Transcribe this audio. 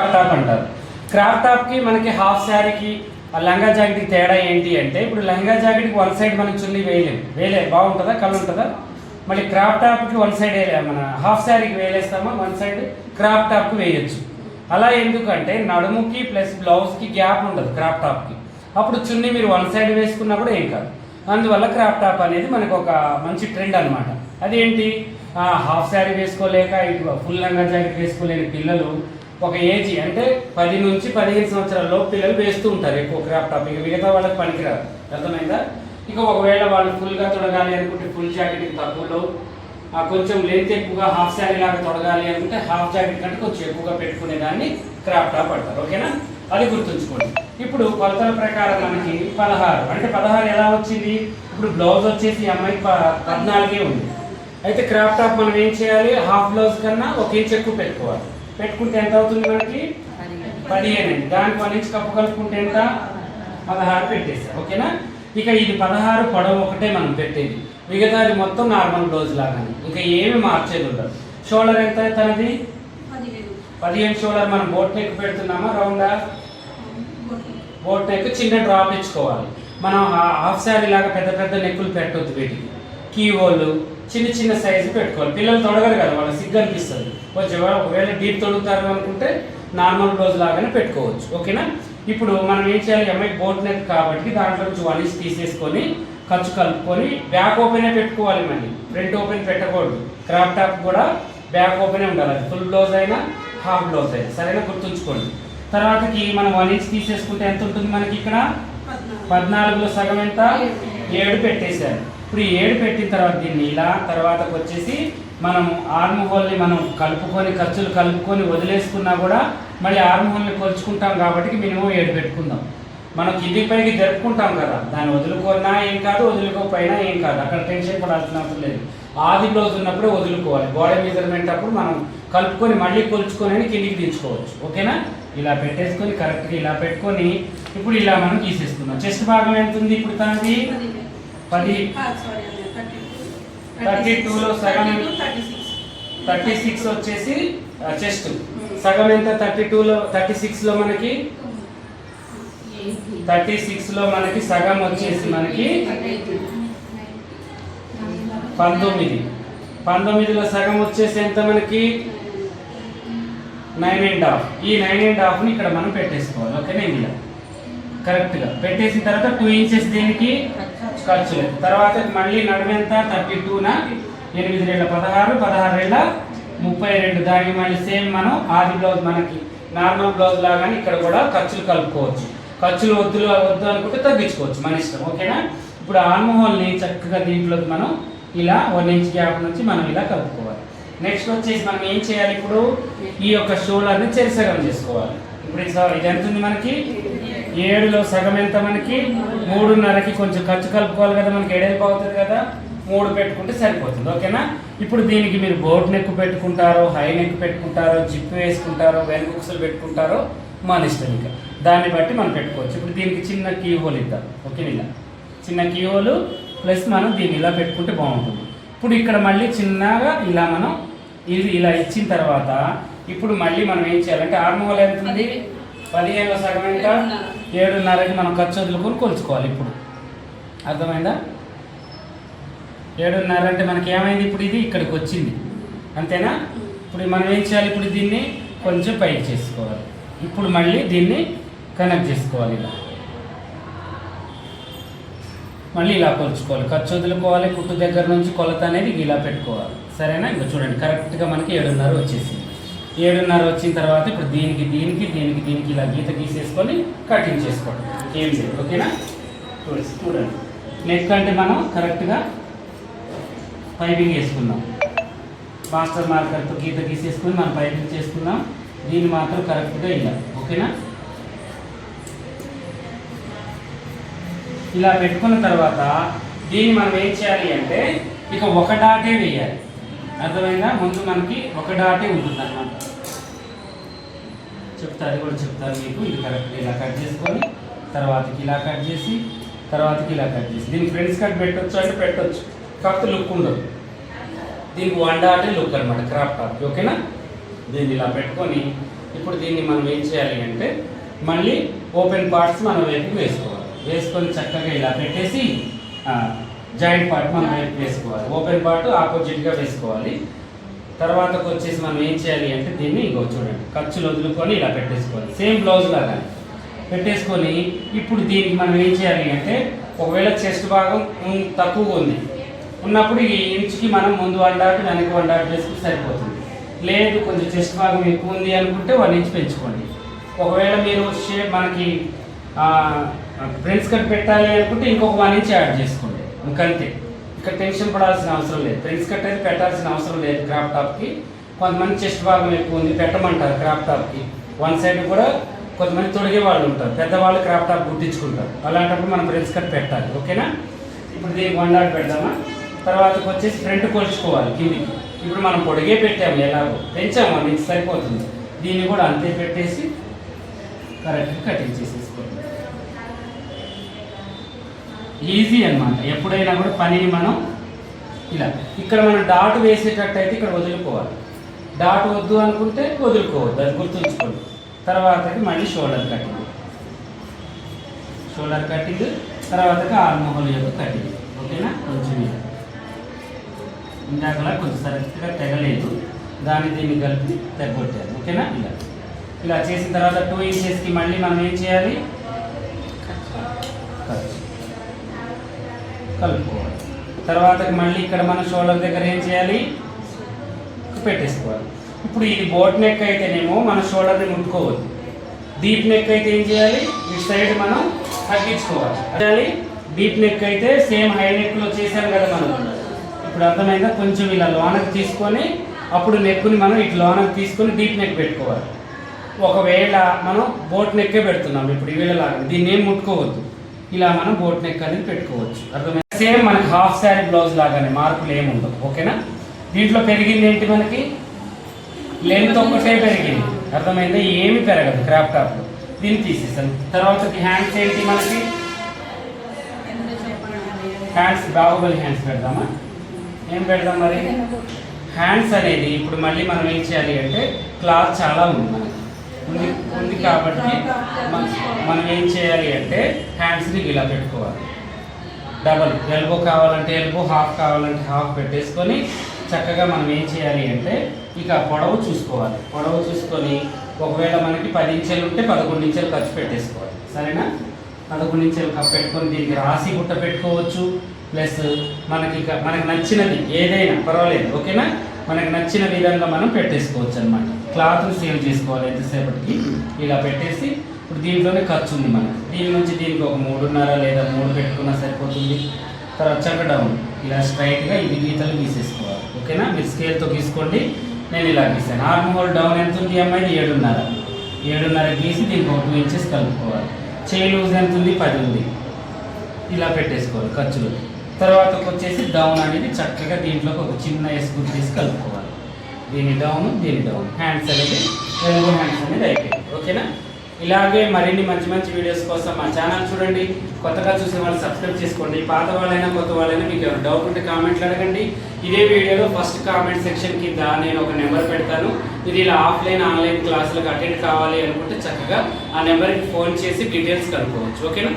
Crop top అంటారు. Crop టాప్కి మనకి half శారీకి లంగా జాకెట్కి తేడా ఏంటి అంటే, ఇప్పుడు లంగా జాకెట్కి వన్ సైడ్ మనం చున్నీ వేయలేము, బాగుంటుందా, కళ్ళు ఉంటుందా? మళ్ళీ క్రాప్ టాప్కి వన్ సైడ్ మన హాఫ్ శారీకి వేలేస్తామా, వన్ సైడ్ క్రాప్ టాప్కి వేయచ్చు. అలా ఎందుకంటే నడుముకి ప్లస్ బ్లౌజ్కి గ్యాప్ ఉంటుంది క్రాప్ టాప్కి, అప్పుడు చున్నీ మీరు వన్ సైడ్ వేసుకున్నా కూడా ఏం కాదు. అందువల్ల క్రాప్ టాప్ అనేది మనకు ఒక మంచి ట్రెండ్ అనమాట. అదేంటి, హాఫ్ శారీ వేసుకోలేక ఇటు ఫుల్ లంగా జాకెట్ వేసుకోలేని పిల్లలు ఒక ఏజ్ అంటే 10 నుంచి 15 సంవత్సరాల్లో పిల్లలు వేస్తూ ఉంటారు ఎక్కువ క్రాప్ టాప్. ఇక మిగతా వాళ్ళకి పనికిరాదు, అర్థమైందా? ఇక ఒకవేళ వాళ్ళు ఫుల్గా తొడగాలి అనుకుంటే ఫుల్ జాకెట్కి తక్కువలో, కొంచెం లెంత్ ఎక్కువగా హాఫ్ శారీ లాగా తొడగాలి అనుకుంటే హాఫ్ జాకెట్ కంటే కొంచెం ఎక్కువగా పెట్టుకునే దాన్ని క్రాప్ టాప్ అంటారు. ఓకేనా, అది గుర్తుంచుకోండి. ఇప్పుడు కొలతల ప్రకారం మనకి 16 అంటే 16 ఎలా వచ్చింది? ఇప్పుడు బ్లౌజ్ వచ్చేసి అమ్మాయికి 14 ఉంది. అయితే క్రాప్ టాప్ మనం ఏం చేయాలి, హాఫ్ బ్లౌజ్ కన్నా 1 ఇంచ్ ఎక్కువ పెట్టుకోవాలి. పెట్టుకుంటే ఎంత అవుతుంది మనకి? 15 అండి. దానికి 1 ఇంచ్ కప్పు కలుపుకుంటే ఎంత? 16 పెట్టేసాం. ఓకేనా, ఇక ఇది 16 పొడవు ఒకటే మనం పెట్టేది, మిగతాది మొత్తం నార్మల్ బ్లౌజ్ లాగానే, ఇంకా ఏమి మార్చేది ఉండదు. షోల్డర్ ఎంత తనది? 15 షోల్డర్. మనం బోట్ నెక్ పెడుతున్నామా రౌండా? బోట్ నెక్ చిన్న డ్రాప్ ఇచ్చుకోవాలి. మనం హాఫ్ శారీ లాగా పెద్ద పెద్ద నెక్కులు పెట్టొద్దు, వీటికి కీ హోల్ చిన్న చిన్న సైజు పెట్టుకోవాలి. పిల్లలు తొడగరు కదా, వాళ్ళకి సిగ్గు అనిపిస్తుంది కొంచెం. ఒకవేళ డీప్ తొడుగుతారు అనుకుంటే నార్మల్ బ్లౌజ్ లాగానే పెట్టుకోవచ్చు. ఓకేనా, ఇప్పుడు మనం ఏం చేయాలి, అమ్మాయి బోట్ నెక్ కాబట్టి దాంట్లో నుంచి 1 ఇంచ్ తీసేసుకొని ఖర్చు కలుపుకొని బ్యాక్ ఓపెనే పెట్టుకోవాలి. మళ్ళీ ఫ్రంట్ ఓపెన్ పెట్టకూడదు. క్రాప్ టాప్ కూడా బ్యాక్ ఓపెనే ఉండాలి, అది ఫుల్ బ్లౌజ్ అయినా హాఫ్ బ్లౌజ్ అయినా, సరైన గుర్తుంచుకోండి. తర్వాతకి మనం 1 ఇంచ్ తీసేసుకుంటే ఎంత ఉంటుంది మనకి? ఇక్కడ 14లో సగం ఎంత? 7 పెట్టేశారు. ఇప్పుడు 7 పెట్టిన తర్వాత దీన్ని ఇలా, తర్వాతకు వచ్చేసి మనం ఆర్మ్ హోల్ని మనం కలుపుకొని ఖర్చులు కలుపుకొని వదిలేసుకున్నా కూడా మళ్ళీ ఆర్మ్ హోల్ని కొలుచుకుంటాం కాబట్టి మినిమం 7 పెట్టుకుందాం. మనం కింది పైకి జరుపుకుంటాం కదా, దాన్ని వదులుకున్నా ఏం కాదు, వదులుకోపోయినా ఏం కాదు, అక్కడ టెన్షన్ పడాల్సిన అవసరం లేదు. ఆది బ్లౌజ్ ఉన్నప్పుడే వదులుకోవాలి. బాడీ మెజర్మెంట్ అప్పుడు మనం కలుపుకొని మళ్ళీ కొలుచుకొని కిందికి దించుకోవచ్చు. ఓకేనా, ఇలా పెట్టేసుకొని కరెక్ట్గా ఇలా పెట్టుకొని ఇప్పుడు ఇలా మనం గీసేస్తున్నాం. చెస్ట్ భాగం ఎంత ఉంది ఇప్పుడు తనది? 32లో సగం 36 వచ్చేసి చెస్ట్. సగం ఎంత? 36లో మనకి 36లో మనకి సగం వచ్చేసి మనకి 19. 19లో సగం వచ్చేసి ఎంత మనకి? 9.5. ఈ 9.5ని ఇక్కడ మనం పెట్టేసుకోవాలి. ఓకేనా, ఇలా కరెక్ట్గా పెట్టేసిన తర్వాత 2 ఇంచెస్ దేనికి? ఖర్చు లేదు. తర్వాత మళ్ళీ నడుమెంత? 32న 8 రెళ్ళ 16, 16 రెళ్ళ 32. దానికి మళ్ళీ సేమ్ మనం ఆది బ్లౌజ్ మనకి నార్మల్ బ్లౌజ్ లాగానే ఇక్కడ కూడా ఖర్చులు కలుపుకోవచ్చు. ఖర్చులు వద్దు అనుకుంటే తగ్గించుకోవచ్చు, మన ఇష్టం. ఓకేనా, ఇప్పుడు ఆర్మ్ హోల్ని చక్కగా దీంట్లోకి మనం ఇలా 1 ఇంచ్ గ్యాప్ నుంచి మనం ఇలా కలుపుకోవాలి. నెక్స్ట్ వచ్చేసి మనం ఏం చేయాలి, ఇప్పుడు ఈ యొక్క షోల్డర్ని చెరిసగం చేసుకోవాలి. ఇప్పుడు ఇది ఎంత ఉంది మనకి? 7లో సగం ఎంత మనకి? 3.5కి కొంచెం ఖర్చు కలుపుకోవాలి కదా, మనకి ఎడల్పు అవుతుంది కదా, 3 పెట్టుకుంటే సరిపోతుంది. ఓకేనా, ఇప్పుడు దీనికి మీరు బోట్ నెక్ పెట్టుకుంటారో, హై నెక్ పెట్టుకుంటారో, జిప్ వేసుకుంటారో, వెనుకుక్సులు పెట్టుకుంటారో మన ఇష్టం. ఇంకా దాన్ని బట్టి మనం పెట్టుకోవచ్చు. ఇప్పుడు దీనికి చిన్న కీ హోల్ ఇద్దాం. ఓకే, ఇలా చిన్న కీ హోల్ ప్లస్ మనం దీన్ని ఇలా పెట్టుకుంటే బాగుంటుంది. ఇప్పుడు ఇక్కడ మళ్ళీ చిన్నగా ఇలా మనం ఇది ఇలా ఇచ్చిన తర్వాత ఇప్పుడు మళ్ళీ మనం ఏం చేయాలంటే ఆర్మ్ హోల్ ఎంత ఉంది? 15లో సగం ఎంత? 7.5కి మనం ఖర్చు వదులుకొని కొలుచుకోవాలి. ఇప్పుడు అర్థమైందా? 7.5 అంటే మనకి ఏమైంది? ఇప్పుడు ఇది ఇక్కడికి వచ్చింది, అంతేనా? ఇప్పుడు మనం ఏం చేయాలి, ఇప్పుడు దీన్ని కొంచెం పైకి చేసుకోవాలి. ఇప్పుడు మళ్ళీ దీన్ని కనెక్ట్ చేసుకోవాలి. ఇలా మళ్ళీ ఇలా కొలుచుకోవాలి, ఖర్చు వదులుకోవాలి. కుట్టు దగ్గర నుంచి కొలత అనేది ఇలా పెట్టుకోవాలి. సరేనా? ఇంకా చూడండి కరెక్ట్గా మనకి 7.5 వచ్చేసింది. 7.5 వచ్చిన తర్వాత ఇప్పుడు దీనికి దీనికి దీనికి దీనికి ఇలా గీత గీసేసుకొని కటింగ్ చేసుకోవడం, ఏం లేదు. ఓకేనా, చూడండి నెక్ అంటే మనం కరెక్ట్గా పైపింగ్ వేసుకుందాం. మాస్టర్ మార్కర్తో గీత గీసేసుకొని మనం పైపింగ్ చేసుకుందాం. దీన్ని మాత్రం కరెక్ట్గా ఇలా. ఓకేనా, ఇలా పెట్టుకున్న తర్వాత దీన్ని మనం ఏం చేయాలి అంటే ఇక ఒక డాటే వేయాలి. అర్థమైందా? ముందు మనకి ఒక డాటే ఉంటుంది అన్నమాట. చెప్తా, అది కూడా చెప్తాను మీకు. ఇది కరెక్ట్గా ఇలా కట్ చేసుకొని తర్వాతకి ఇలా కట్ చేసి తర్వాతకి ఇలా కట్ చేసి దీనికి ఫ్రెండ్స్ కట్ పెట్టవచ్చు అంటే పెట్టవచ్చు, కాకపోతే లుక్ ఉండదు. దీనికి 1 డాటే లుక్ అనమాట క్రాప్ టాప్. ఓకేనా, దీన్ని ఇలా పెట్టుకొని ఇక ఇప్పుడు దీన్ని మనం ఏం చేయాలి అంటే మళ్ళీ ఓపెన్ పార్ట్స్ మనం వైపుకి వేసుకోవాలి. వేసుకొని చక్కగా ఇలా పెట్టేసి జాయింట్ పార్ట్ మనం వైపు వేసుకోవాలి. ఓపెన్ పార్ట్ ఆపోజిట్గా వేసుకోవాలి. తర్వాతకు వచ్చేసి మనం ఏం చేయాలి అంటే దీన్ని ఇంకో చూడండి ఖర్చులు వదులుకొని ఇలా పెట్టేసుకోవాలి. సేమ్ బ్లౌజ్ లాగా పెట్టేసుకొని ఇప్పుడు దీనికి మనం ఏం చేయాలి అంటే ఒకవేళ చెస్ట్ భాగం తక్కువగా ఉంది ఉన్నప్పుడు ఈ ఇంచుకి మనం ముందు 1 డాట్ వెనక్కి 1 డాట్ వేసుకుని సరిపోతుంది. లేదు కొంచెం చెస్ట్ భాగం ఎక్కువ ఉంది అనుకుంటే 1 ఇంచ్ పెంచుకోండి. ఒకవేళ మీరు షేప్ మనకి ఫ్రంట్ కట్ పెట్టాలి అనుకుంటే ఇంకొక 1 ఇంచ్ యాడ్ చేసుకోండి. ఇంకంతే, ఇక్కడ టెన్షన్ పడాల్సిన అవసరం లేదు. ఫ్రంట్ కట్ అయితే పెట్టాల్సిన అవసరం లేదు. క్రాప్ టాప్కి కొంతమంది చెస్ట్ భాగం ఎక్కువ ఉంది పెట్టమంటారు. క్రాప్ టాప్కి 1 సైడ్ కూడా కొంతమంది తొడిగే వాళ్ళు ఉంటారు, పెద్దవాళ్ళు క్రాప్ టాప్ గుట్టించుకుంటారు. అలాంటప్పుడు మనం ఫ్రంట్ కట్ పెట్టాలి. ఓకేనా? ఇప్పుడు దీనికి 1 డాట్ పెడదామా. తర్వాతకు వచ్చేసి ఫ్రంట్ కొలుచుకోవాలి కిందికి. ఇప్పుడు మనం పొడిగే పెట్టాము, ఎలాగో పెంచాము 1 ఇంచ్ సరిపోతుంది. దీన్ని కూడా అంతే పెట్టేసి కరెక్ట్గా కటింగ్ చేసేసుకోండి. ఈజీ అన్నమాట. ఎప్పుడైనా కూడా పనిని మనం ఇలా ఇక్కడ మనం డాట్ వేసేటట్టు అయితే ఇక్కడ వదులుకోవాలి. డాట్ వద్దు అనుకుంటే వదులుకోవద్దు, అది గుర్తుంచుకోండి. తర్వాతకి మళ్ళీ షోల్డర్ కటింగ్, తర్వాతకి ఆర్మ్ హోల్ యొక్క కటింగ్. ఓకేనా? కొంచెం ఇందాకలా కొంచెం సరిగ్గా తెగలేదు, దాన్ని దీన్ని కలిపి తెగొట్టారు. ఓకేనా? ఇలా చేసిన తర్వాత 2 ఇంచెస్కి మళ్ళీ మనం ఏం చేయాలి, కలుపుకోవాలి. తర్వాతకి మళ్ళీ ఇక్కడ మనం షోల్డర్ దగ్గర ఏం చేయాలి, పెట్టేసుకోవాలి. ఇప్పుడు ఇది బోట్ నెక్ అయితేనేమో మన షోల్డర్ని ముట్టుకోవద్దు. డీప్ నెక్ అయితే ఏం చేయాలి, ఈ సైడ్ మనం తగ్గించుకోవాలి. డీప్ నెక్ అయితే సేమ్ హై నెక్లో చేసాం కదా మనం. ఇప్పుడు అర్థమైందా? కొంచెం ఇలా లోనకి తీసుకొని అప్పుడు నెక్ని మనం ఇటు లోనకి తీసుకొని డీప్ నెక్ పెట్టుకోవాలి. ఒకవేళ మనం బోట్ నెక్కే పెడుతున్నాం ఇప్పుడు వీళ్ళలాగా, దీన్ని ఏం ముట్టుకోవద్దు. ఇలా మనం బోట్ నెక్ అనేది పెట్టుకోవచ్చు. అర్థమైందా? సేమ్ మనకి హాఫ్ శారీ బ్లౌజ్ లాగానే, మార్పులు ఏముండవు. ఓకేనా? దీంట్లో పెరిగింది ఏంటి, మనకి లెంత్ ఒక్కటే పెరిగింది. అర్థమైందా? ఏమి పెరగదు క్రాప్ టాప్లో. దీన్ని తీసేసాను. తర్వాత హ్యాండ్స్ ఏంటి, మనకి హ్యాండ్స్ బాహుబలి హ్యాండ్స్ పెడదామా? ఏం పెడదాం మరి? హ్యాండ్స్ అనేది ఇప్పుడు మళ్ళీ మనం ఏం చేయాలి అంటే క్లాత్ చాలా ఉంది మనకి ఉంది కాబట్టి మనం ఏం చేయాలి అంటే హ్యాండ్స్ని ఇలా పెట్టుకోవాలి. డబల్ ఎల్బో కావాలంటే ఎల్బో, హాఫ్ కావాలంటే హాఫ్ పెట్టేసుకొని చక్కగా మనం ఏం చేయాలి అంటే ఇక పొడవు చూసుకోవాలి. పొడవు చూసుకొని ఒకవేళ మనకి 10 ఇంచెలు ఉంటే 11 ఇంచెలు ఖర్చు పెట్టేసుకోవాలి. సరేనా? 11 ఇంచెలు ఖర్చు పెట్టుకొని దీనికి రాసి గుట్ట పెట్టుకోవచ్చు. ప్లస్ మనకి నచ్చినది ఏదైనా పర్వాలేదు. ఓకేనా? మనకి నచ్చిన విధంగా మనం పెట్టేసుకోవచ్చు అనమాట. క్లాత్ని సేవ్ చేసుకోవాలి ఎంతసేపటికి. ఇలా పెట్టేసి ఇప్పుడు దీంట్లోనే ఖర్చు ఉంది మనకి. దీని నుంచి దీనికి ఒక 3.5 లేదా 3 పెట్టుకున్నా సరిపోతుంది. తర్వాత చక్క డౌన్ ఇలా స్ట్రైట్గా ఇది గీతలు గీసేసుకోవాలి. ఓకేనా? మీరు స్కేల్తో గీసుకోండి. నేను ఇలా గీసాను. ఆర్మ్ హోల్ డౌన్ ఎంత ఉంది అమ్మాయి? 7.5 గీసి దీనికి ఒక 2 ఇంచెస్ కలుపుకోవాలి. చేయి లూజ్ ఎంత ఉంది? 10 ఉంది. ఇలా పెట్టేసుకోవాలి ఖర్చులు. తర్వాత వచ్చేసి డౌన్ అనేది చక్కగా దీంట్లోకి ఒక చిన్న ఎస్గురు తీసి కలుపుకోవాలి. దీని డౌన్ హ్యాండ్స్ అనేది హ్యాండ్స్ అనేది అయిపోయింది. ఓకేనా? ఇలాగే మరిన్ని మంచి మంచి వీడియోస్ కోసం మా ఛానల్ చూడండి. కొత్తగా చూసే వాళ్ళు సబ్స్క్రైబ్ చేసుకోండి. పాత వాళ్ళైనా కొత్త వాళ్ళైనా మీకు ఏమైనా డౌట్ ఉంటే కామెంట్లు అడగండి. ఇదే వీడియోలో ఫస్ట్ కామెంట్ సెక్షన్ కింద నేను ఒక నెంబర్ పెడతాను. మీరు ఇలా ఆఫ్లైన్ ఆన్లైన్ క్లాసులకు అటెండ్ కావాలి అనుకుంటే చక్కగా ఆ నెంబర్కి ఫోన్ చేసి డీటెయిల్స్ కనుక్కోవచ్చు. ఓకేనా?